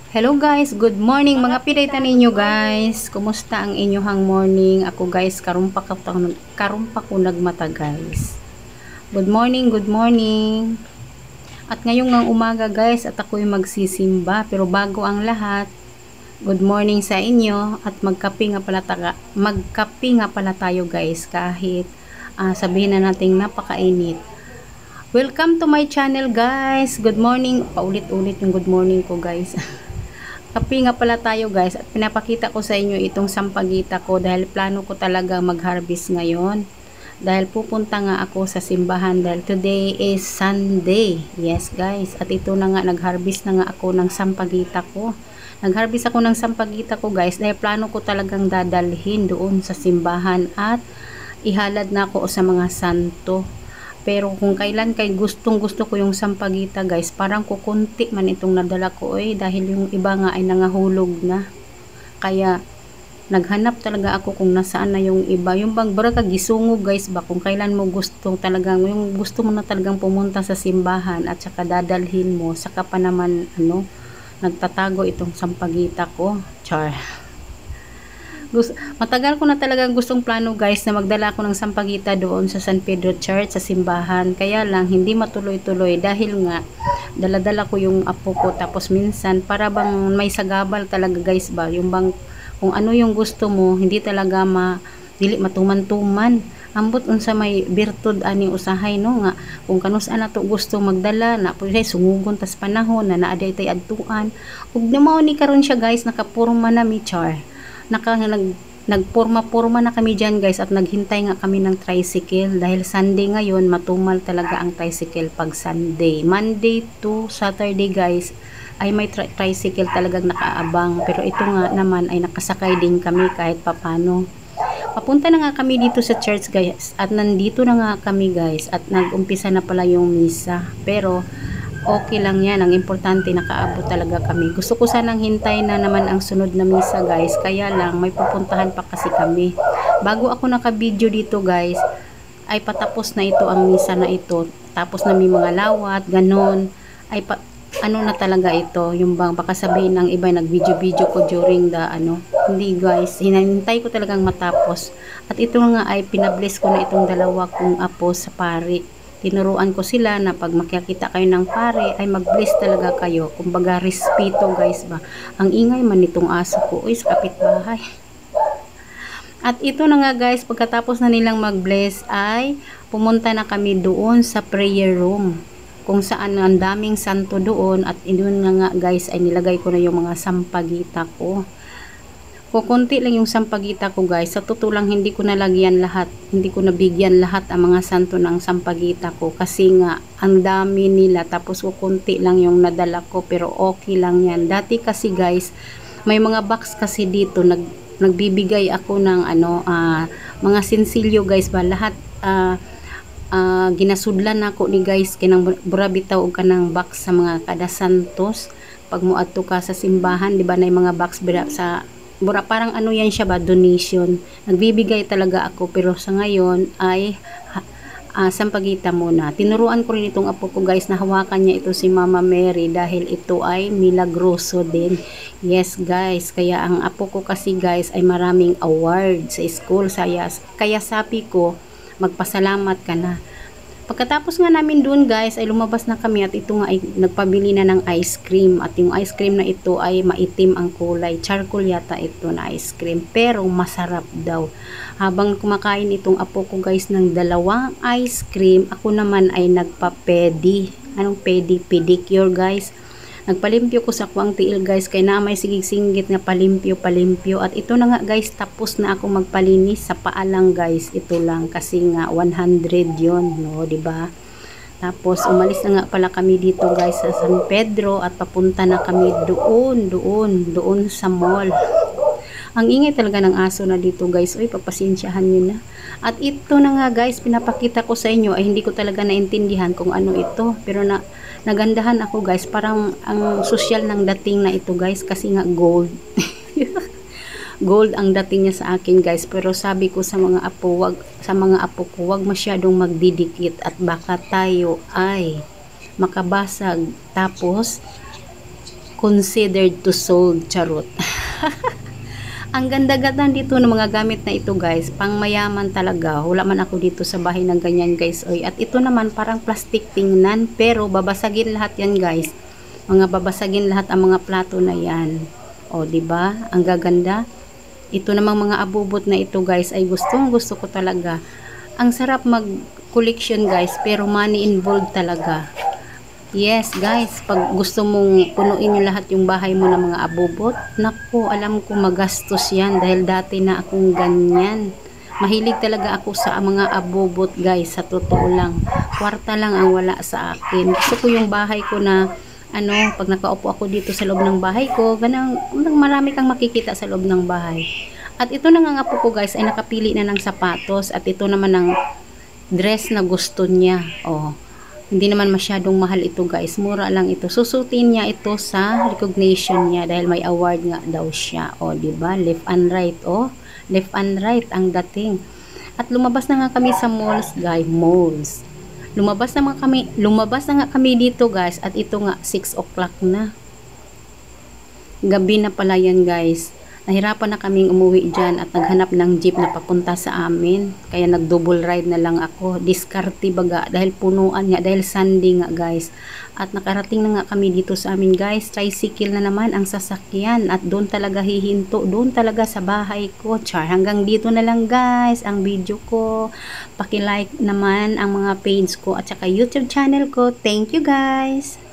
Hello guys, good morning mga pidayta ninyo guys. Kumusta ang inyong morning? Ako guys, karumpa ko nagmata guys. Good morning, good morning. At ngayong ng umaga guys, at ako'y magsisimba. Pero bago ang lahat, good morning sa inyo at magkape nga pala tayo guys kahit sabihin na nating napakainit. Welcome to my channel guys. Good morning. Paulit-ulit yung good morning ko guys. Kape nga pala tayo guys at pinapakita ko sa inyo itong sampagita ko dahil plano ko talaga mag-harvest ngayon. Dahil pupunta nga ako sa simbahan dahil today is Sunday. Yes guys, at ito na nga nag-harvest na nga ako ng sampagita ko. Nag-harvest ako ng sampagita ko guys dahil plano ko talagang dadalhin doon sa simbahan at ihalad na ako sa mga santo. Pero kung kailan kay gustong gusto ko yung sampagita guys, parang kukunti man itong nadala ko dahil yung iba nga ay nangahulog na. Kaya naghanap talaga ako kung nasaan na yung iba. Yung bang baraga gisungog guys ba, kung kailan mo gusto talagang, yung gusto mo na talagang pumunta sa simbahan at saka dadalhin mo, saka pa naman nagtatago itong sampagita ko. Char. Matagal ko na talagang gustong plano guys na magdala ko ng sampagita doon sa San Pedro Church sa simbahan, kaya lang hindi matuloy-tuloy dahil nga daladala ko yung apo ko, tapos minsan para bang may sagabal talaga guys ba, yung bang kung ano yung gusto mo hindi talaga dili matuman-tuman ambot unsa may birtud ani usahay no nga kung kanus ana to gusto magdala na pwede sungugon tas panahon na naaday tay adtuan ug mao ni karon siya guys nakapurma na mi char nagporma-porma na kami dyan guys at naghintay nga kami ng tricycle dahil Sunday ngayon, matumal talaga ang tricycle pag Sunday. Monday to Saturday guys ay may tricycle talagang nakaabang, pero ito nga naman ay nakasakay din kami kahit papano. Papunta na nga kami dito sa church guys at nandito na nga kami guys at nag-umpisa na pala yung misa, pero okay lang yan. Ang importante nakaabot talaga kami. Gusto ko sanang hintay na naman ang sunod na misa guys. Kaya lang may pupuntahan pa kasi kami. Bago ako naka-video dito guys, ay patapos na ito ang misa na ito. Tapos na may mga lawat, ganon. Ay ano na talaga ito. Yung bang baka sabihin ng iba nag-video-video ko during the Hindi guys, hinahintay ko talagang matapos. At ito nga ay pinabless ko na itong dalawa kong apo sa pari. Tinuruan ko sila na pag makikita kayo ng pare ay mag-bless talaga kayo. Kumbaga respeto guys ba. Ang ingay man nitong aso ko sa kapitbahay. At ito na nga guys, pagkatapos na nilang mag-bless ay pumunta na kami doon sa prayer room. Kung saan ang daming santo doon at doon nga guys ay nilagay ko na yung mga sampagita ko. Kukunti lang yung sampagita ko guys. Sa totoo lang hindi ko nalagyan lahat. Hindi ko nabigyan lahat ang mga santo ng sampagita ko. Kasi nga ang dami nila. Tapos kukunti lang yung nadala ko. Pero okay lang yan. Dati kasi guys may mga box kasi dito. Nagbibigay ako ng mga sinsilyo guys ba. Lahat ginasudlan ako ni guys. Kinang burabitaw o kanang box sa mga kada santos. Pag muadto ka sa simbahan, di ba na yung mga box sa parang yan siya ba, donation. Nagbibigay talaga ako, pero sa ngayon ay sampagita muna. Tinuruan ko rin itong apo ko guys na hawakan niya ito si Mama Mary dahil ito ay milagroso din. Yes guys, kaya ang apo ko kasi guys ay maraming award sa school. Kaya sabi ko, magpasalamat ka na. Pagkatapos nga namin dun guys ay lumabas na kami at ito nga ay nagpabili na ng ice cream at yung ice cream na ito ay maitim ang kulay, charcoal yata ito na ice cream, pero masarap daw. Habang kumakain itong apo ko guys ng dalawang ice cream, ako naman ay nagpa-pedi. Anong pedi? Pedicure guys. Nagpalimpyo ko sa kuwang tiil guys kay na may sigig-singgit nga palimpyo at ito na nga guys, tapos na ako magpalinis sa paa lang guys. Ito lang kasi nga 100 yon no, di ba? Tapos umalis na nga pala kami dito guys sa San Pedro at papunta na kami doon sa mall. Ang ingay talaga ng aso na dito guys. Uy, papasensyahan nyo na. At ito na nga guys, pinapakita ko sa inyo ay hindi ko talaga naintindihan kung ano ito. Pero nagandahan ako guys. Parang ang social ng dating na ito guys. Kasi nga gold. Gold ang dating niya sa akin guys. Pero sabi ko sa mga apo ko, wag masyadong magdidikit at baka tayo ay makabasag. Tapos considered to sold, charot. Ang ganda-ganda dito ng mga gamit na ito guys, pang mayaman talaga. Wala man ako dito sa bahay ng ganyan guys. Oy. At ito naman parang plastic tingnan, pero babasagin lahat yan guys. Babasagin lahat ang mga plato na yan. O, di ba? Ang gaganda. Ito namang mga abubot na ito guys ay gusto ko talaga. Ang sarap mag-collection guys, pero money involved talaga. Yes guys, pag gusto mong punuin yung lahat yung bahay mo ng mga abubot, naku, alam ko magastos yan dahil dati na akong ganyan. Mahilig talaga ako sa mga abubot guys, sa totoo lang. Kwarta lang ang wala sa akin. Gusto ko yung bahay ko na, pag nakaupo ako dito sa loob ng bahay ko, ganang marami kang makikita sa loob ng bahay. At ito na nga apo ko guys, ay nakapili na ng sapatos, at ito naman ang dress na gusto niya. Oh. Hindi naman masyadong mahal ito guys. Mura lang ito. Susutin niya ito sa recognition niya dahil may award nga daw siya. O, diba? Left and right. O, left and right ang dating. At lumabas na nga kami sa malls guys. Malls. Lumabas na nga kami dito guys. At ito nga 6 o'clock na. Gabi na pala yan guys. Nahirapan na kaming umuwi dyan at naghanap ng jeep na papunta sa amin. Kaya nag-double ride na lang ako. Diskarte baga dahil punuan nga, dahil Sunday nga guys. At nakarating na nga kami dito sa amin guys. Tricycle na naman ang sasakyan at doon talaga hihinto. Doon talaga sa bahay ko. Char, hanggang dito na lang guys ang video ko. Paki-like naman ang mga page ko at saka YouTube channel ko. Thank you guys!